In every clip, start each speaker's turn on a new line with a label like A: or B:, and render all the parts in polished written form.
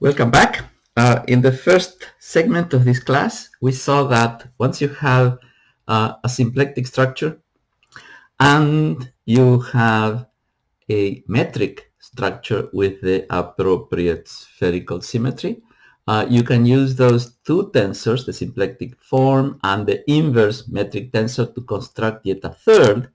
A: Welcome back. In the first segment of this class, we saw that once you have a symplectic structure and you have a metric structure with the appropriate spherical symmetry, you can use those two tensors, the symplectic form and the inverse metric tensor, to construct yet a third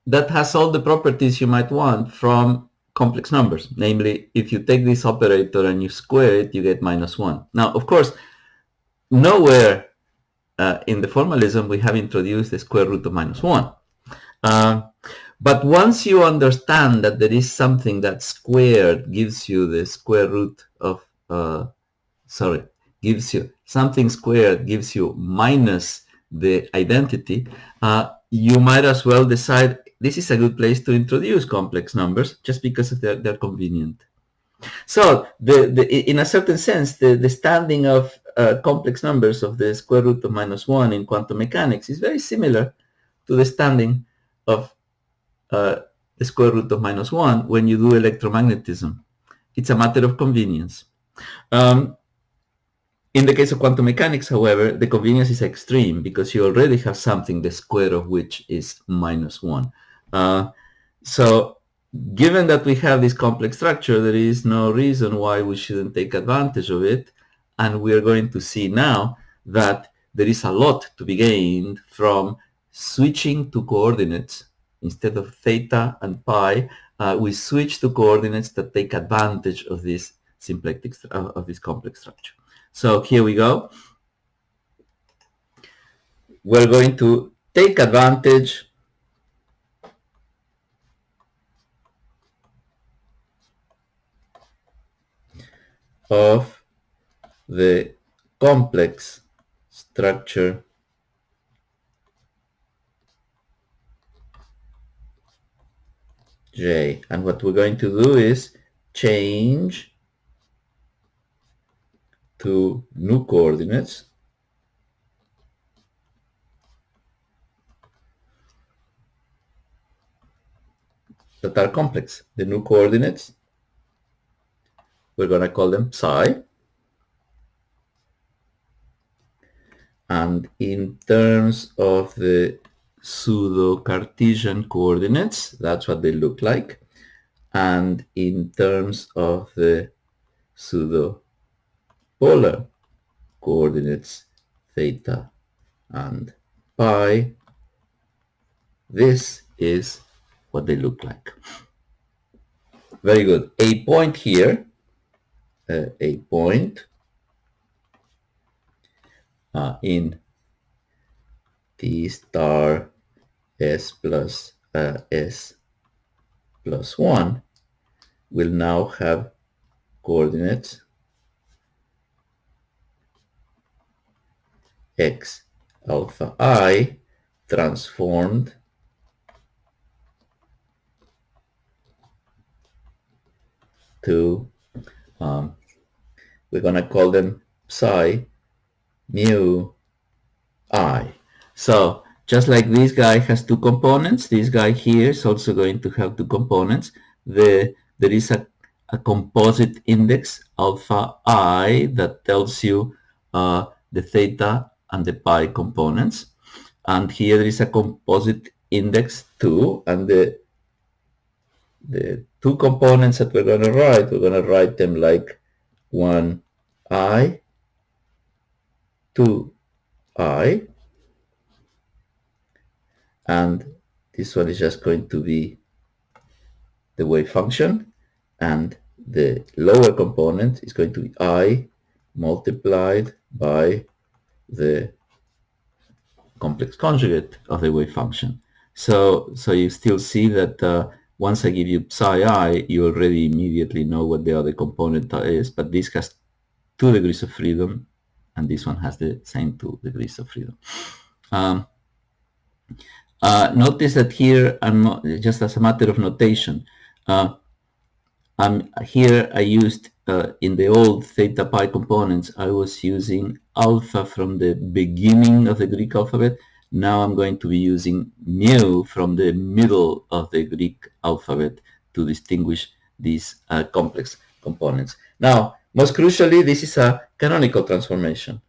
A: that has all the properties you might want from complex numbers. Namely, if you take this operator and you square it, you get -1. Now, of course, nowhere in the formalism we have introduced the square root of -1. But once you understand that there is something that squared gives you the square root of, something squared gives you minus the identity, you might as well decide this is a good place to introduce complex numbers just because of they're convenient. So in a certain sense, the standing of complex numbers of the square root of -1 in quantum mechanics is very similar to the standing of the square root of -1 when you do electromagnetism. It's a matter of convenience. In the case of quantum mechanics, however, the convenience is extreme because you already have something the square of which is -1. So given that we have this complex structure, there is no reason why we shouldn't take advantage of it. And we are going to see now that there is a lot to be gained from switching to coordinates. Instead of theta and pi, we switch to coordinates that take advantage of this symplectic, of this complex structure. So here we go. We're going to take advantage of the complex structure J. And what we're going to do is change to new coordinates that are complex. The new coordinates, we're going to call them psi. And in terms of the pseudo-Cartesian coordinates, that's what they look like. And in terms of the pseudo-polar coordinates, theta and pi, this is what they look like. Very good. A point here, a point in T star S plus 1 will now have coordinates x alpha I transformed to, we're going to call them psi mu I. So just like this guy has two components, this guy here is also going to have two components. There is a composite index alpha I that tells you the theta and the pi components. And here there is a composite index 2, and the two components that we're going to write them like 1I, 2I, and this one is just going to be the wave function, and the lower component is going to be I multiplied by the complex conjugate of the wave function. So you still see that once I give you psi I, you already immediately know what the other component is, but this has 2 degrees of freedom, and this one has the same 2 degrees of freedom. Notice that here, just as a matter of notation, here I used, in the old theta pi components, I was using alpha from the beginning of the Greek alphabet. Now I'm going to be using mu from the middle of the Greek alphabet to distinguish these complex components. Now, most crucially, this is a canonical transformation.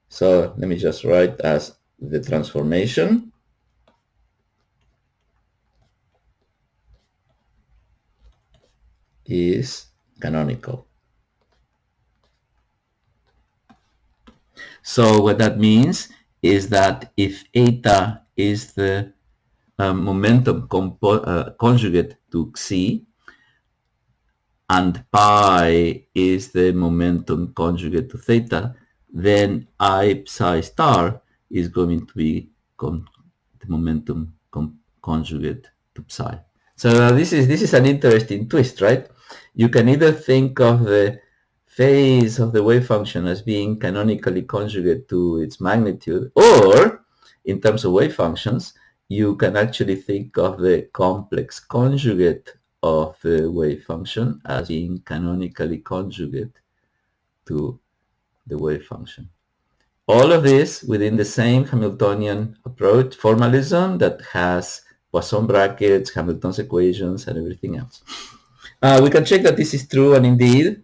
A: So let me just write as the transformation is canonical. So what that means is that if eta is the momentum conjugate to xi, and pi is the momentum conjugate to theta, then I psi star is going to be the momentum conjugate to psi. So this is an interesting twist, right? You can either think of the phase of the wave function as being canonically conjugate to its magnitude, or in terms of wave functions, you can actually think of the complex conjugate of the wave function as being canonically conjugate to the wave function. All of this within the same Hamiltonian approach, formalism that has Poisson brackets, Hamilton's equations, and everything else. We can check that this is true, and indeed,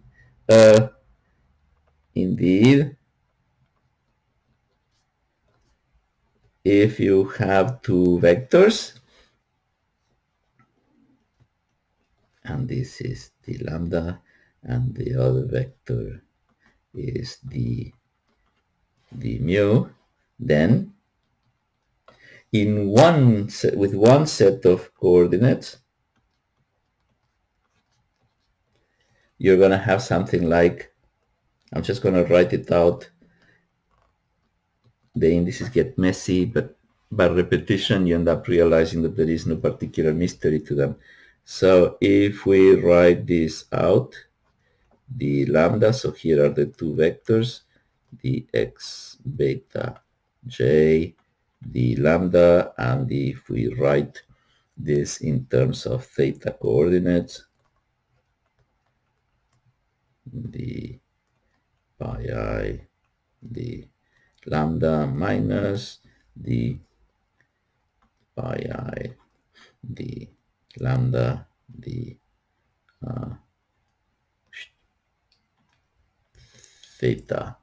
A: if you have two vectors, and this is the lambda, and the other vector is the mu, then with one set of coordinates, you're going to have something like, I'm just going to write it out. The indices get messy, but by repetition, you end up realizing that there is no particular mystery to them. So if we write this out, the lambda, so here are the two vectors, the x beta j, the lambda, and if we write this in terms of theta coordinates, the pi I, the lambda minus the pi I, the lambda, the theta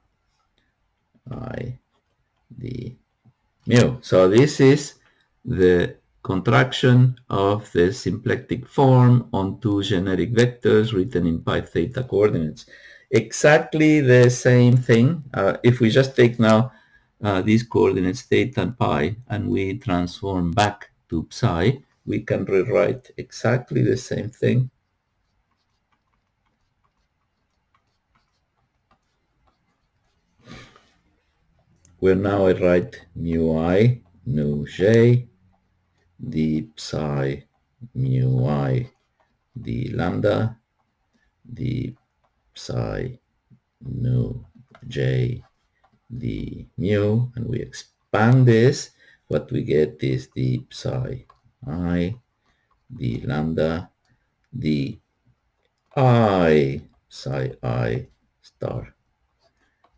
A: I, the mu. So this is the contraction of the symplectic form on two generic vectors written in pi theta coordinates. Exactly the same thing. If we just take now these coordinates theta and pi, and we transform back to psi, we can rewrite exactly the same thing. Where now I write mu I, nu j, the psi mu I, the lambda, the psi nu j, the mu, and we expand this. What we get is the psi I, the lambda, the I, psi I star,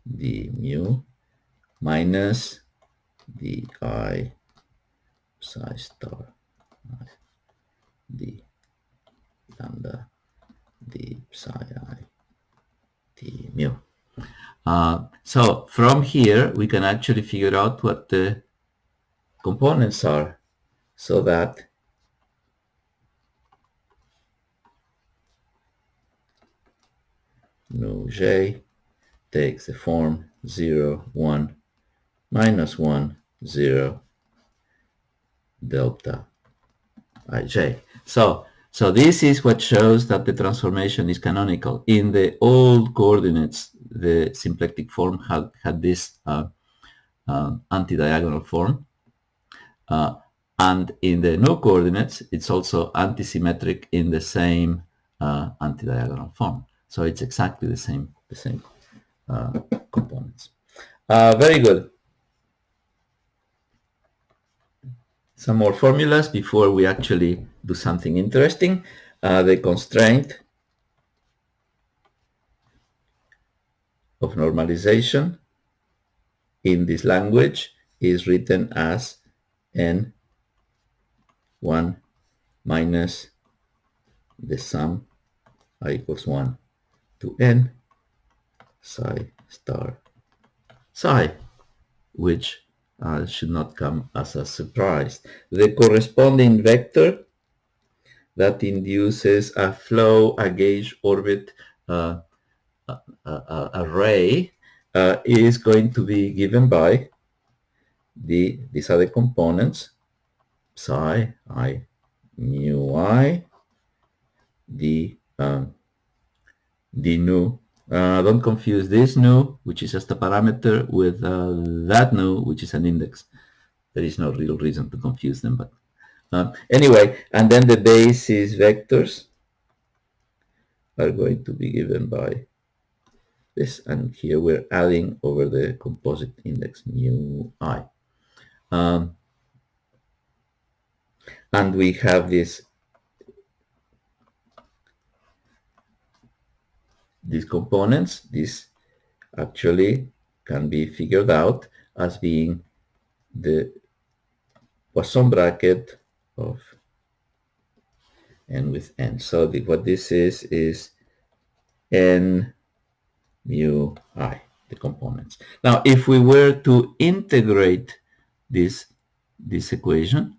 A: the mu, minus the I, psi star, the lambda, the psi I, the mu. So from here, we can actually figure out what the components are, so that nu j takes the form 0, 1, minus 1, 0, delta ij. So this is what shows that the transformation is canonical. In the old coordinates, the symplectic form had this anti-diagonal form. And in the new coordinates, it's also antisymmetric in the same anti-diagonal form. So it's exactly the same components. Very good. Some more formulas before we actually do something interesting. The constraint of normalization in this language is written as n1 minus the sum I equals 1 to n psi star psi, which should not come as a surprise. The corresponding vector that induces a flow, a gauge orbit array is going to be given by these are the components psi I mu I the nu. Don't confuse this nu, which is just a parameter, with that nu, which is an index. There is no real reason to confuse them, but anyway, and then the basis vectors are going to be given by this, and here we're adding over the composite index mu I. And we have these components. This actually can be figured out as being the Poisson bracket of n with n. So what this is n mu I, the components. Now, if we were to integrate this equation,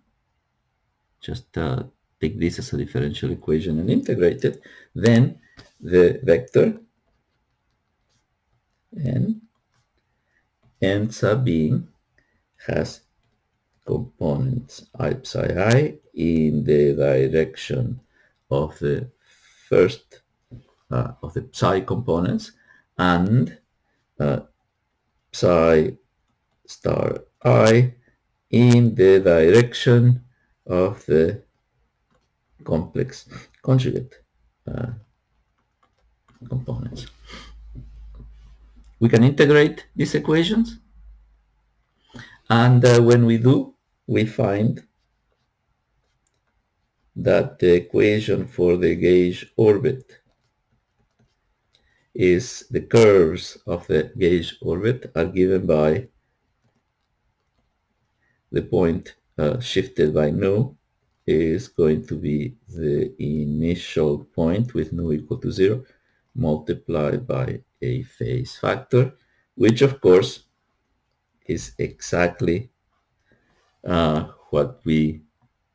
A: just take this as a differential equation and integrate it, then the vector n ends up being, has components I psi I in the direction of the first of the psi components, and psi star I in the direction of the complex conjugate components. We can integrate these equations, and when we do, we find that the equation for the gauge orbit is the curves of the gauge orbit are given by the point shifted by nu is going to be the initial point with nu equal to 0 multiplied by a phase factor, which of course is exactly what we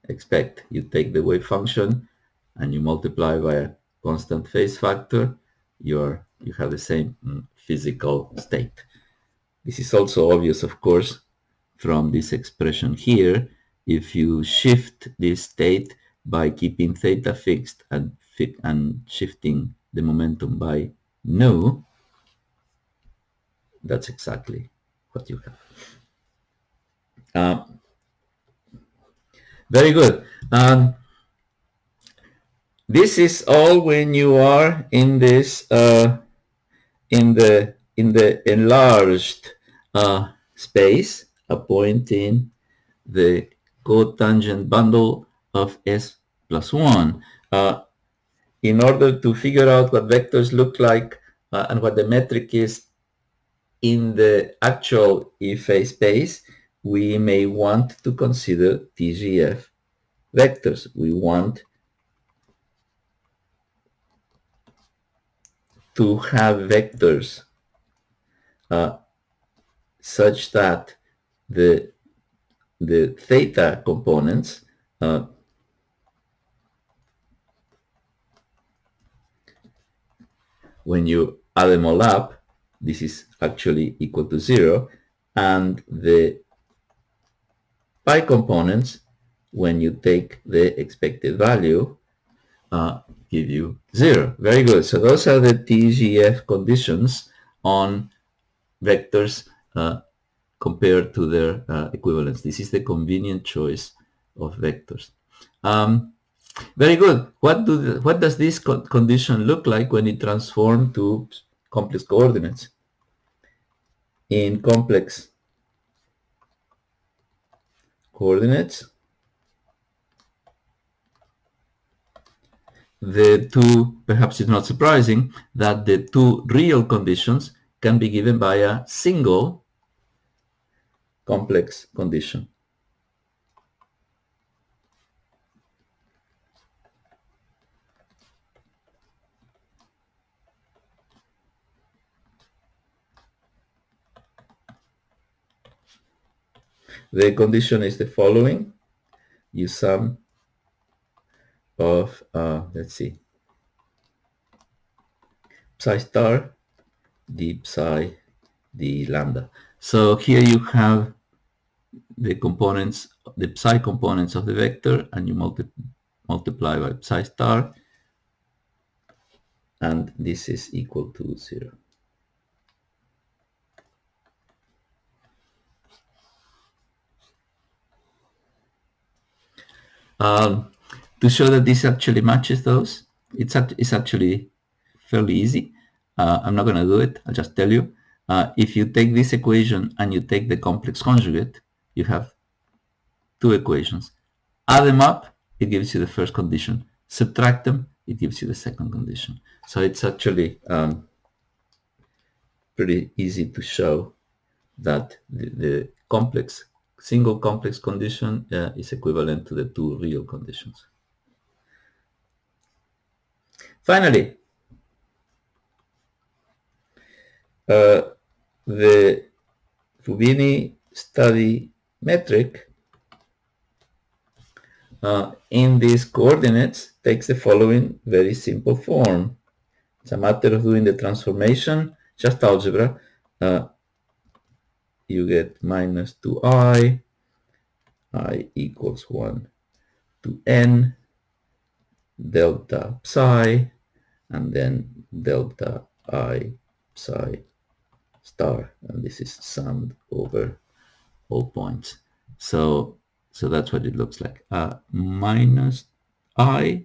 A: expect. You take the wave function and you multiply by a constant phase factor, you have the same physical state. This is also obvious, of course, from this expression here. If you shift this state by keeping theta fixed and shifting the momentum by nu, that's exactly what you have. Very good. This is all when you are in this in the enlarged space, a point in the cotangent bundle of S plus 1. In order to figure out what vectors look like and what the metric is in the actual E-phase space, we may want to consider TGF vectors. We want to have vectors such that the theta components when you add them all up, this is actually equal to 0, and the pi components, when you take the expected value, give you 0. Very good. So those are the TGF conditions on vectors compared to their equivalents. This is the convenient choice of vectors. Very good. What does this condition look like when it transforms to complex coordinates? In complex coordinates, the two, perhaps it's not surprising, that the two real conditions can be given by a single complex condition. The condition is the following. You sum of, let's see, psi star d psi d lambda. So here you have the components, the psi components of the vector, and you multiply by psi star, and this is equal to 0. To show that this actually matches those, it's actually fairly easy. I'm not going to do it. I'll just tell you. If you take this equation and you take the complex conjugate, you have two equations. Add them up, it gives you the first condition. Subtract them, it gives you the second condition. So it's actually pretty easy to show that the single complex condition is equivalent to the two real conditions. Finally, the Fubini study metric in these coordinates takes the following very simple form. It's a matter of doing the transformation, just algebra. You get minus 2i, I equals 1 to n, delta psi, and then delta I psi star, and this is summed over all points. So that's what it looks like. Minus I,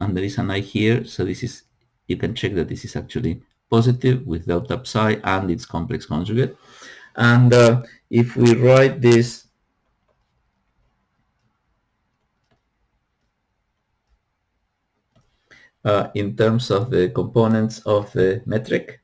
A: and there is an I here, so this is, you can check that this is actually positive with delta psi and its complex conjugate. And if we write this in terms of the components of the metric,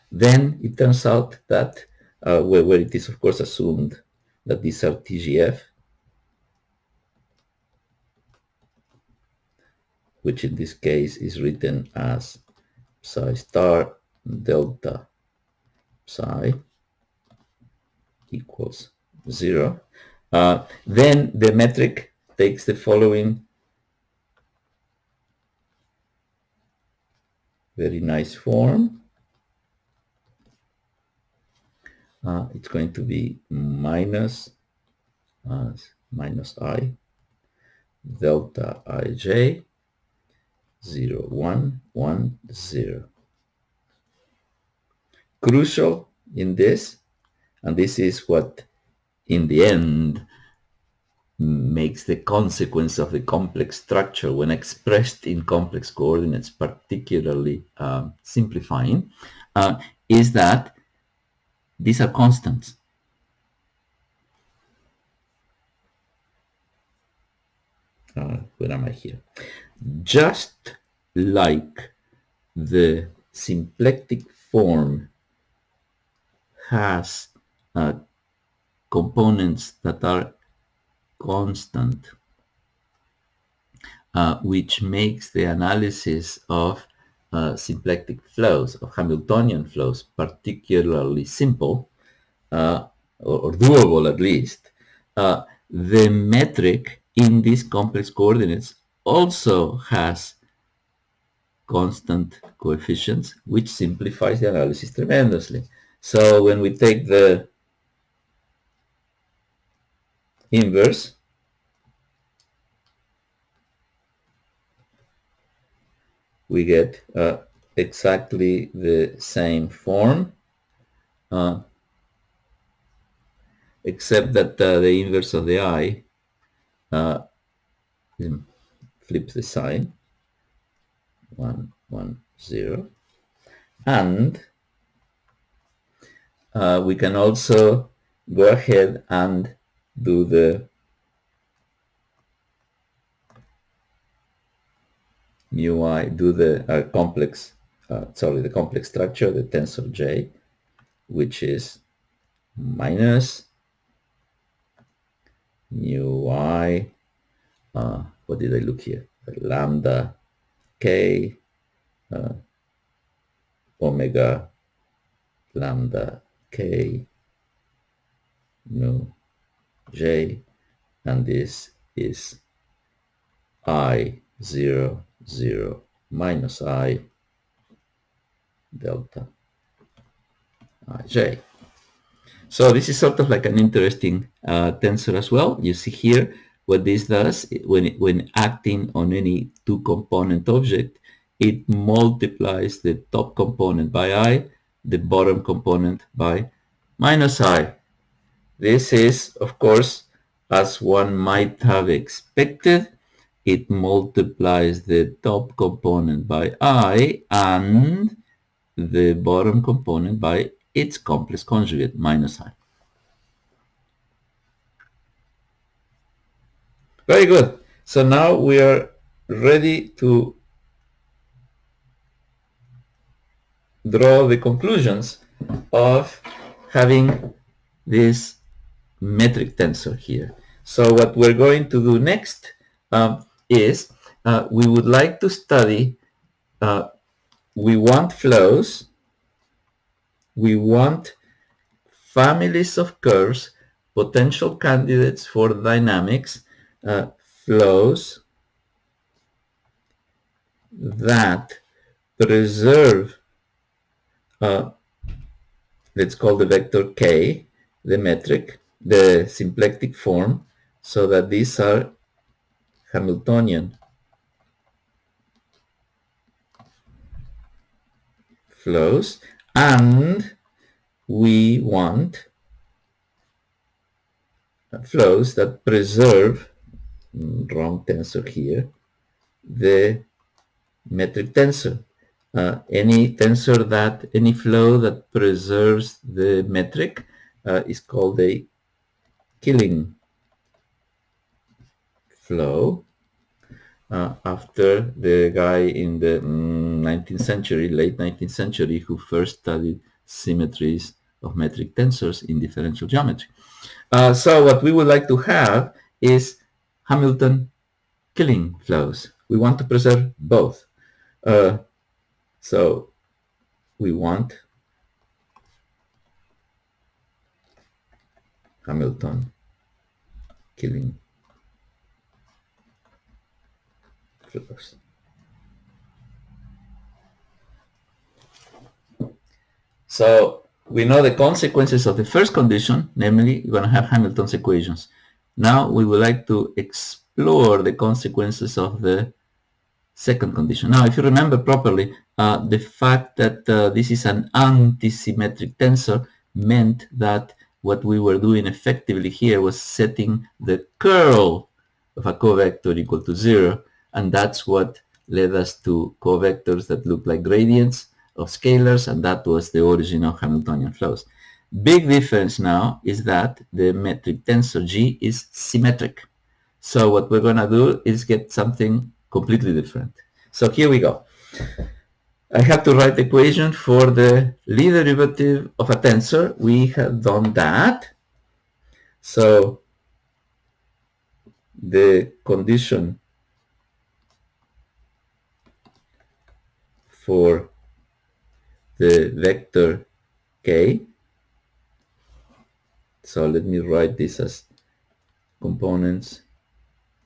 A: then it turns out that where it is of course assumed that these are TGF, which in this case is written as psi star delta psi equals 0. Then the metric takes the following very nice form. It's going to be minus I delta ij 0, 1, 1, 0. Crucial in this, and this is what in the end makes the consequence of the complex structure when expressed in complex coordinates particularly simplifying, is that these are constants. Where am I here? Just like the symplectic form has components that are constant, which makes the analysis of symplectic flows, of Hamiltonian flows, particularly simple, or doable at least. The metric in these complex coordinates also has constant coefficients, which simplifies the analysis tremendously. So when we take the inverse, we get exactly the same form, except that the inverse of the I flips the sign, 1, 1, 0. And we can also go ahead and do the mu I, do the complex structure, the tensor J, which is minus mu I, what did I look here? Lambda K omega lambda k nu j, and this is I 0 0 minus I delta ij. So this is sort of like an interesting tensor as well. You see here what this does when acting on any two-component object, it multiplies the top component by I, the bottom component by minus I. This is, of course, as one might have expected, it multiplies the top component by I and the bottom component by its complex conjugate, minus I. Very good. So now we are ready to draw the conclusions of having this metric tensor here. So what we're going to do next is we would like to study, we want flows, we want families of curves, potential candidates for dynamics, flows that preserve, let's call the vector k, the metric, the symplectic form, so that these are Hamiltonian flows, and we want flows that preserve, wrong tensor here, the metric tensor. Any flow that preserves the metric is called a killing flow, after the guy in the 19th century, late 19th century, who first studied symmetries of metric tensors in differential geometry. So what we would like to have is Hamilton killing flows. We want to preserve both. So we want Hamilton killing flows. So we know the consequences of the first condition, namely we're going to have Hamilton's equations. Now we would like to explore the consequences of the second condition. Now, if you remember properly, the fact that this is an antisymmetric tensor meant that what we were doing effectively here was setting the curl of a covector equal to 0, and that's what led us to covectors that look like gradients of scalars, and that was the origin of Hamiltonian flows. Big difference now is that the metric tensor G is symmetric. So what we're going to do is get something completely different. So here we go. I have to write the equation for the Lie derivative of a tensor. We have done that. So the condition for the vector k, so let me write this as components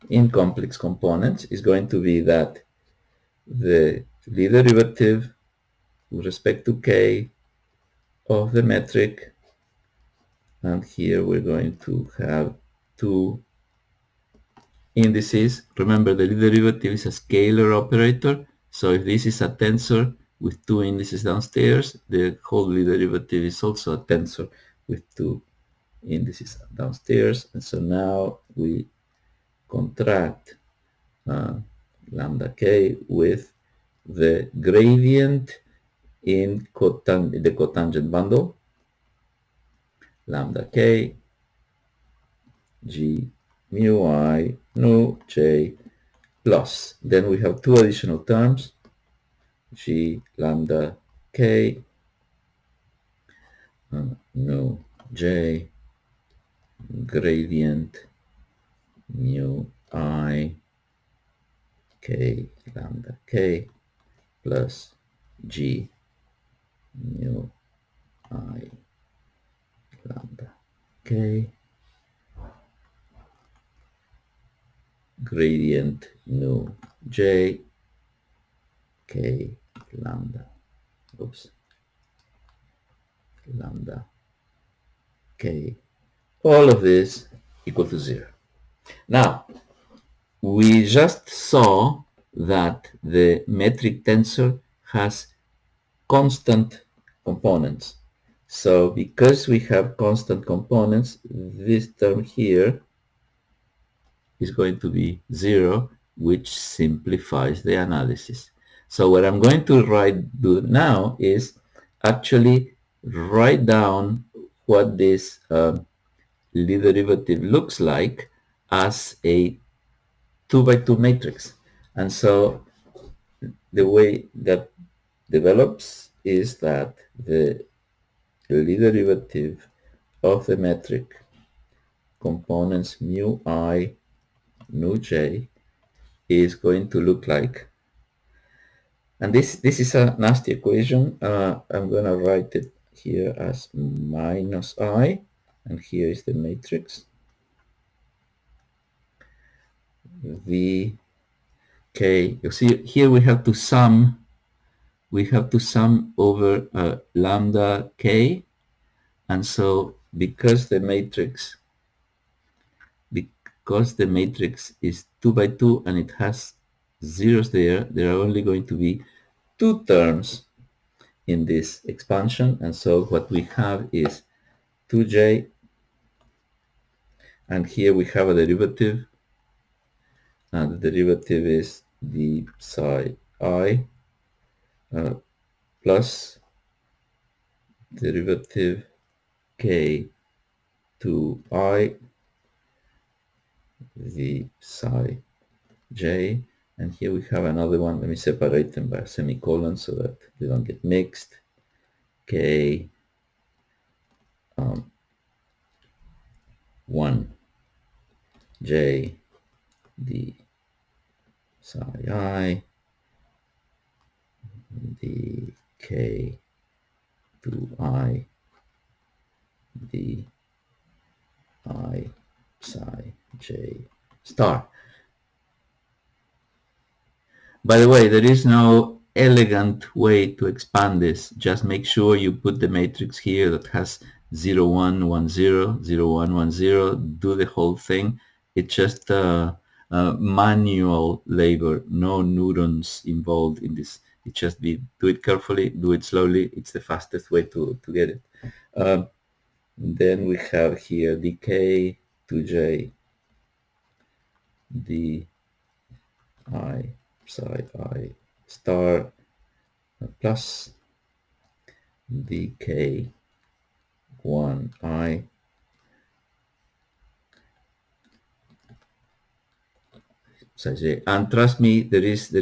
A: in complex components, is going to be that the Lie derivative with respect to k of the metric, and here we're going to have two indices. Remember, the Lie derivative is a scalar operator, so if this is a tensor with two indices downstairs, the whole Lie derivative is also a tensor with two indices downstairs. And so now we contract lambda k with the gradient in the cotangent bundle, lambda k g mu I nu j plus. Then we have two additional terms, g lambda k nu j gradient mu I k lambda k plus G mu I lambda K gradient nu J K lambda, lambda K, all of this equal to 0. Now, we just saw that the metric tensor has constant components. So because we have constant components, this term here is going to be 0, which simplifies the analysis. So what I'm going to do now is actually write down what this Lie derivative looks like as a 2 by 2 matrix. And so the way that develops is that the Lie derivative of the metric components mu I nu j is going to look like, and this is a nasty equation. I'm going to write it here as minus I, and here is the matrix v k. You see here we have to sum over lambda k, and so because the matrix is 2 by 2 and it has zeros there are only going to be 2 terms in this expansion, and so what we have is 2j, and here we have a derivative, and the derivative is d psi I plus derivative k 2I v psi j, and here we have another one. Let me separate them by a semicolon so that they don't get mixed. K 1 j d psi I d k 2I d I psi j star. By the way, there is no elegant way to expand this. Just make sure you put the matrix here that has 0, 1, 1, 0, 0, 1, 1, 0. Do the whole thing. It's just manual labor, no neurons involved in this. It just do it carefully, do it slowly. It's the fastest way to get it. Then we have here dk 2j d I psi I star plus dk 1I psi j. And trust me, there is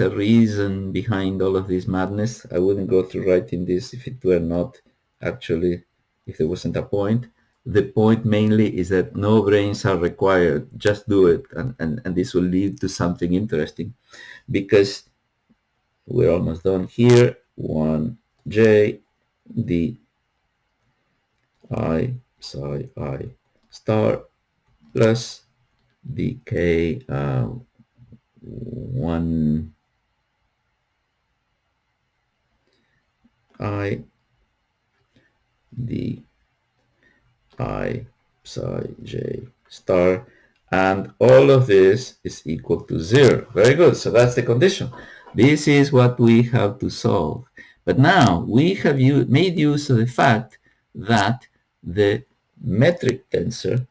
A: a reason behind all of this madness. I wouldn't go through writing this if it were not actually, if there wasn't a point. The point mainly is that no brains are required. Just do it, and this will lead to something interesting, because we're almost done here. 1j d I psi I star plus dk 1 I d I psi j star, and all of this is equal to 0. Very good. So that's the condition. This is what we have to solve. But now we have made use of the fact that the metric tensor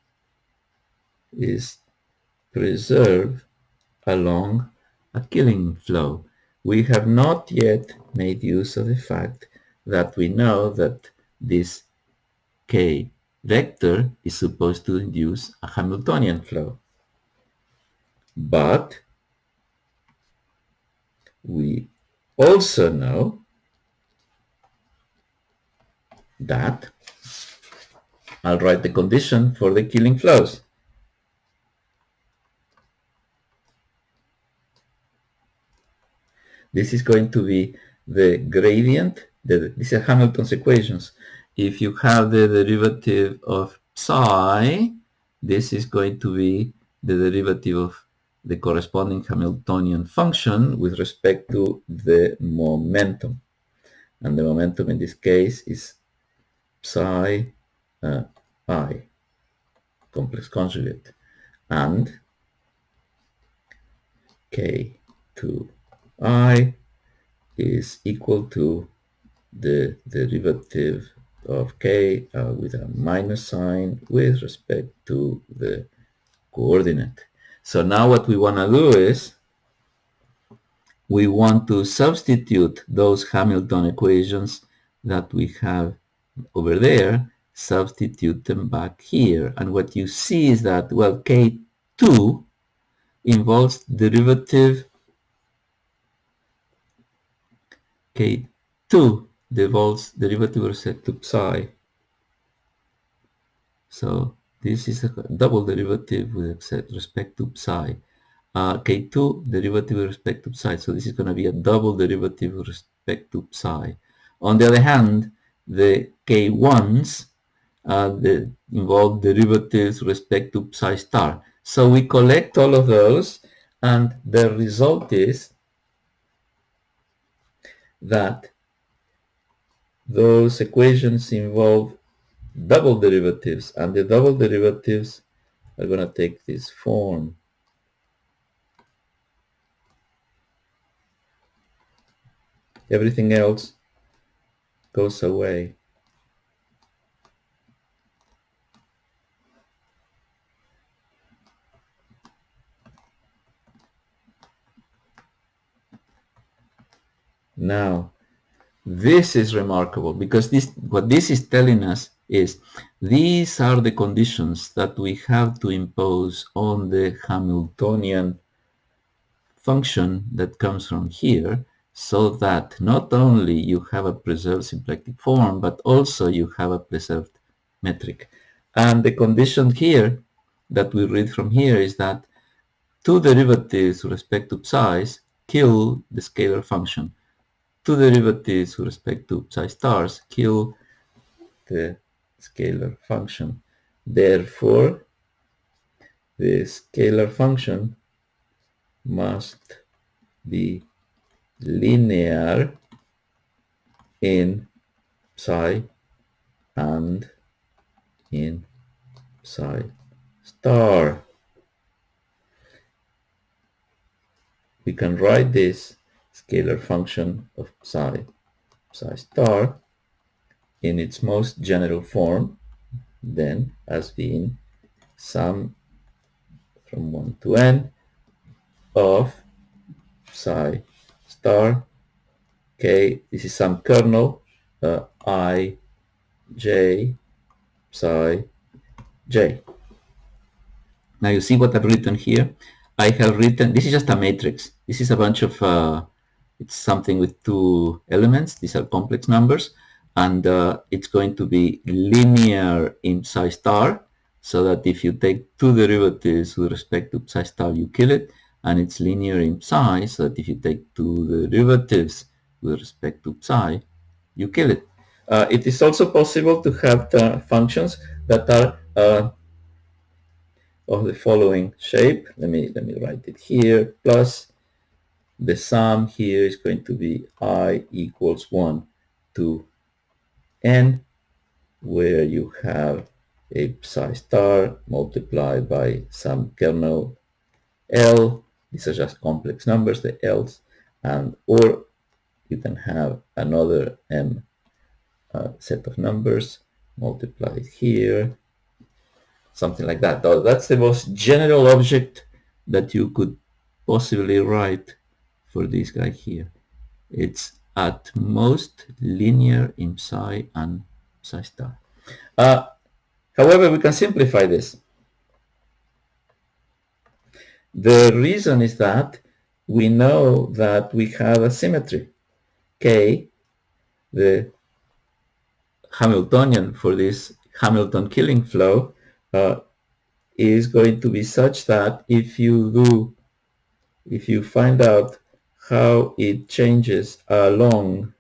A: is preserved along a Killing flow. We have not yet made use of the fact that we know that this k vector is supposed to induce a Hamiltonian flow. But we also know that, I'll write the condition for the Killing flows. This is going to be the gradient. These are Hamilton's equations. If you have the derivative of psi, this is going to be the derivative of the corresponding Hamiltonian function with respect to the momentum. And the momentum in this case is psi I, complex conjugate, and K2I is equal to the derivative of K with a minus sign with respect to the coordinate. So now what we want to do is we want to substitute those Hamilton equations that we have over there, substitute them back here. And what you see is that, well, K2 involves derivative K2 involves derivative with respect to psi. So this is a double derivative with respect to psi. K2 derivative with respect to psi. So this is going to be a double derivative with respect to psi. On the other hand, the K1s involve derivatives with respect to psi star. So we collect all of those, and the result is that those equations involve double derivatives, and the double derivatives are going to take this form. Everything else goes away. Now, this is remarkable because what this is telling us is these are the conditions that we have to impose on the Hamiltonian function that comes from here, so that not only you have a preserved symplectic form, but also you have a preserved metric. And the condition here that we read from here is that two derivatives with respect to psi's kill the scalar function. Two derivatives with respect to psi stars kill the scalar function. Therefore, the scalar function must be linear in psi and in psi star. We can write this scalar function of psi star in its most general form then as being sum from 1 to n of psi star k. This is some kernel I j psi j. Now you see what I've written here. I have written, this is just a matrix. This is a bunch of it's something with two elements. These are complex numbers, and it's going to be linear in psi star, so that if you take two derivatives with respect to psi star, you kill it, and it's linear in psi, so that if you take two derivatives with respect to psi, you kill it. It is also possible to have functions that are of the following shape. Let me write it here. Plus the sum here is going to be I equals 1 to n, where you have a psi star multiplied by some kernel L. These are just complex numbers, the L's, and or you can have another m set of numbers multiplied here, something like that. That's the most general object that you could possibly write for this guy here. It's at most linear in psi and psi star. However, we can simplify this. The reason is that we know that we have a symmetry. K, the Hamiltonian for this Hamilton killing flow, is going to be such that if you find out how it changes along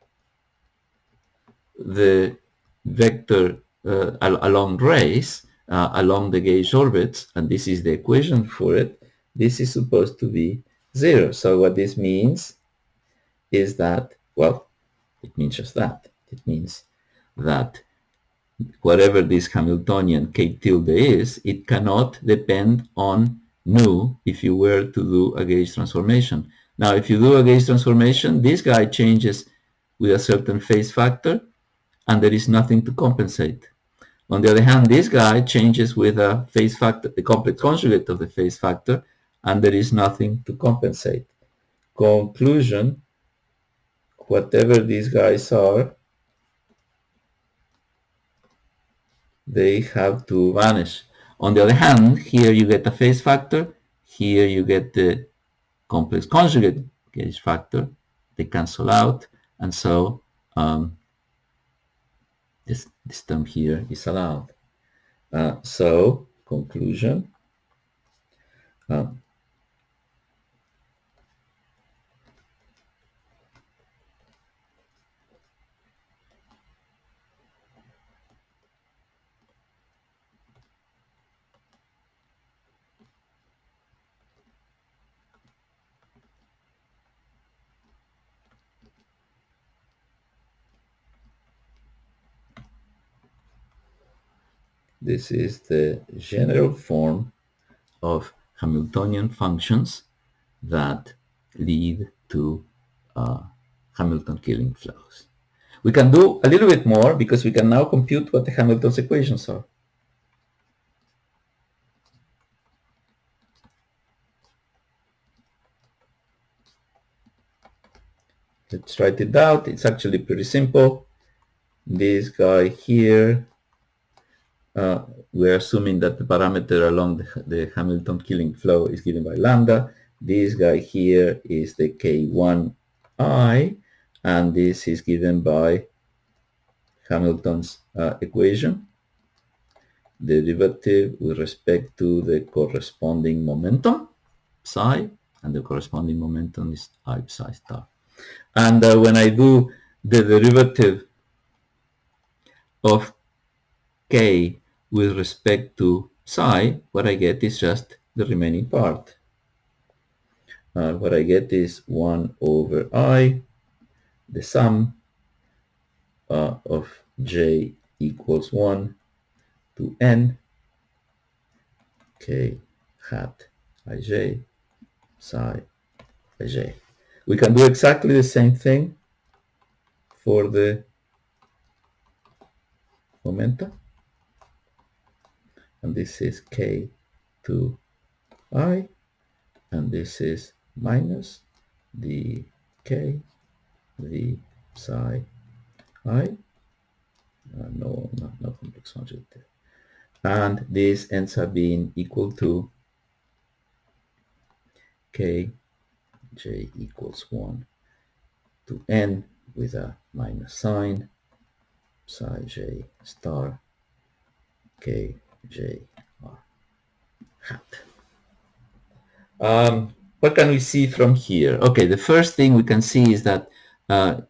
A: the vector along rays, along the gauge orbits, and this is the equation for it. This is supposed to be 0. So what this means is that, well, it means just that. It means that whatever this Hamiltonian k tilde is, it cannot depend on nu if you were to do a gauge transformation. Now, if you do a gauge transformation, this guy changes with a certain phase factor, and there is nothing to compensate. On the other hand, this guy changes with a phase factor, the complex conjugate of the phase factor, and there is nothing to compensate. Conclusion, whatever these guys are, they have to vanish. On the other hand, here you get a phase factor, here you get the complex conjugate gauge factor, they cancel out, and so this term here is allowed. So, conclusion, this is the general form of Hamiltonian functions that lead to Hamilton killing flows. We can do a little bit more because we can now compute what the Hamilton's equations are. Let's write it out. It's actually pretty simple. This guy here, we're assuming that the parameter along the Hamilton killing flow is given by lambda. This guy here is the K1I, and this is given by Hamilton's equation, derivative with respect to the corresponding momentum, psi, and the corresponding momentum is I psi star. And when I do the derivative of k with respect to psi, what I get is just the remaining part. What I get is 1 over I, the sum of j equals 1 to n k hat ij psi ij. We can do exactly the same thing for the momenta, and this is k2 I, and this is minus the k the psi I. No complex conjugate there. And this ends up being equal to k j equals 1 to n with a minus sign, psi j star k j r hat. What can we see from here? Okay, the first thing we can see is that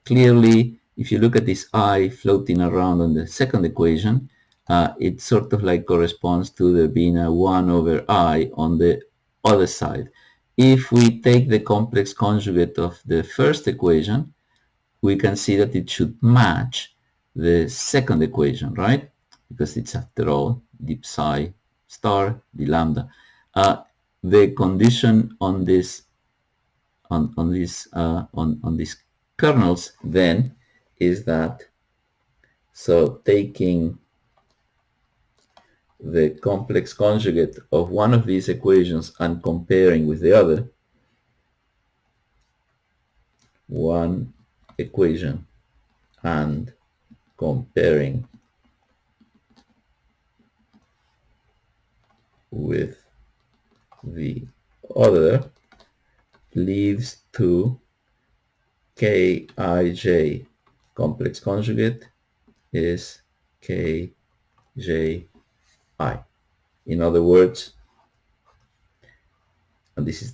A: clearly, if you look at this I floating around on the second equation, it sort of like corresponds to there being a 1 over I on the other side. If we take the complex conjugate of the first equation, we can see that it should match the second equation, right? Because it's, after all, the psi star, the lambda. The condition on this on these kernels then is that, so taking the complex conjugate of one of these equations and comparing with the other, one equation and comparing with the other leads to Kij complex conjugate is Kji. In other words, and this is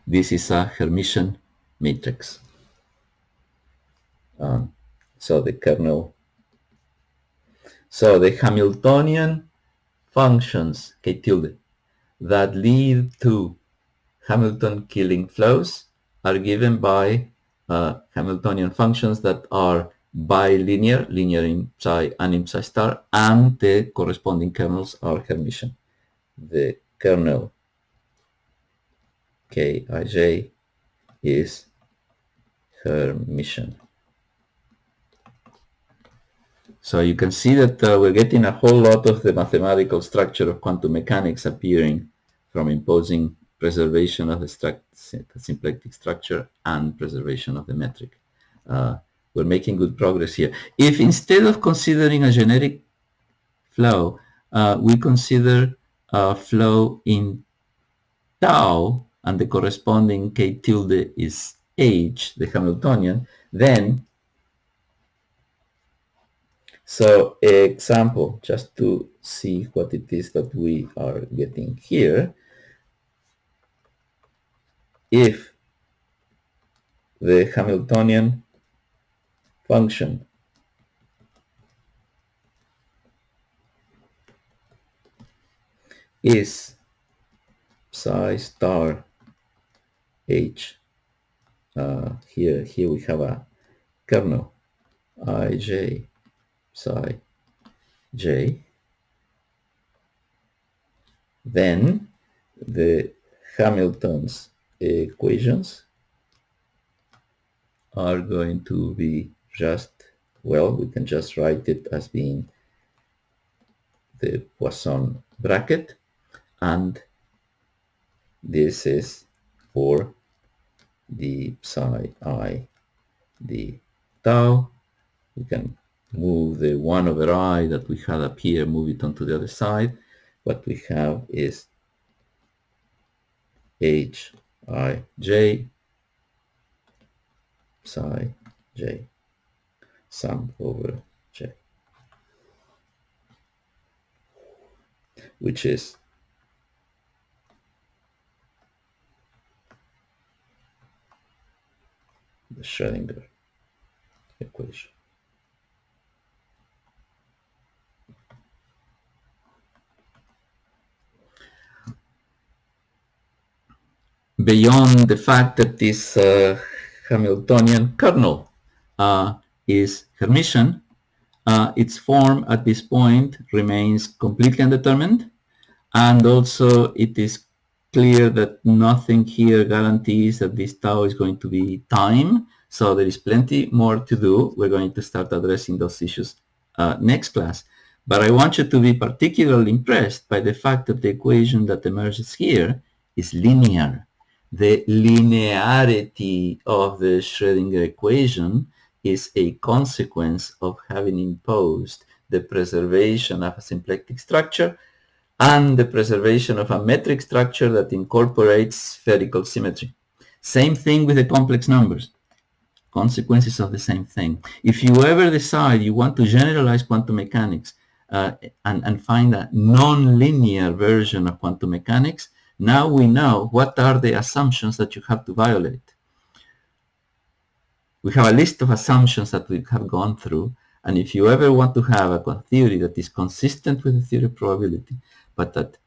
A: this is a Hermitian matrix. So the kernel. So the Hamiltonian functions, K tilde, that lead to Hamilton killing flows are given by Hamiltonian functions that are bilinear, linear in psi and in psi star, and the corresponding kernels are Hermitian. The kernel Kij is Hermitian. So you can see that we're getting a whole lot of the mathematical structure of quantum mechanics appearing from imposing preservation of the symplectic structure and preservation of the metric. We're making good progress here. If instead of considering a generic flow, we consider a flow in tau and the corresponding K tilde is H, the Hamiltonian, then so example, just to see what it is that we are getting here. If the Hamiltonian function is psi star H, here we have a kernel Ij psi j, then the Hamilton's equations are going to be just, well, we can just write it as being the Poisson bracket, and this is for the psi I d tau. We can move the 1 over I that we had up here, move it onto the other side. What we have is H I j psi j sum over j, which is the Schroedinger equation. Beyond the fact that this Hamiltonian kernel is Hermitian, its form at this point remains completely undetermined, and also it is clear that nothing here guarantees that this tau is going to be time, so there is plenty more to do. We're going to start addressing those issues next class. But I want you to be particularly impressed by the fact that the equation that emerges here is linear. The linearity of the Schrödinger equation is a consequence of having imposed the preservation of a symplectic structure and the preservation of a metric structure that incorporates spherical symmetry. Same thing with the complex numbers. Consequences of the same thing. If you ever decide you want to generalize quantum mechanics and find a non-linear version of quantum mechanics, now we know what are the assumptions that you have to violate. We have a list of assumptions that we have gone through, and if you ever want to have a theory that is consistent with the theory of probability, but that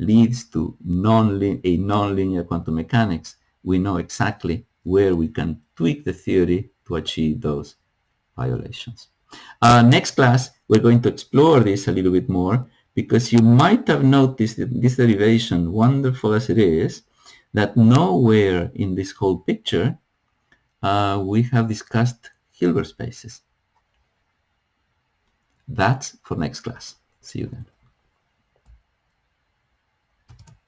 A: leads to a non-linear quantum mechanics, we know exactly where we can tweak the theory to achieve those violations. Next class, we're going to explore this a little bit more, because you might have noticed that this derivation, wonderful as it is, that nowhere in this whole picture we have discussed Hilbert spaces. That's for next class. See you then.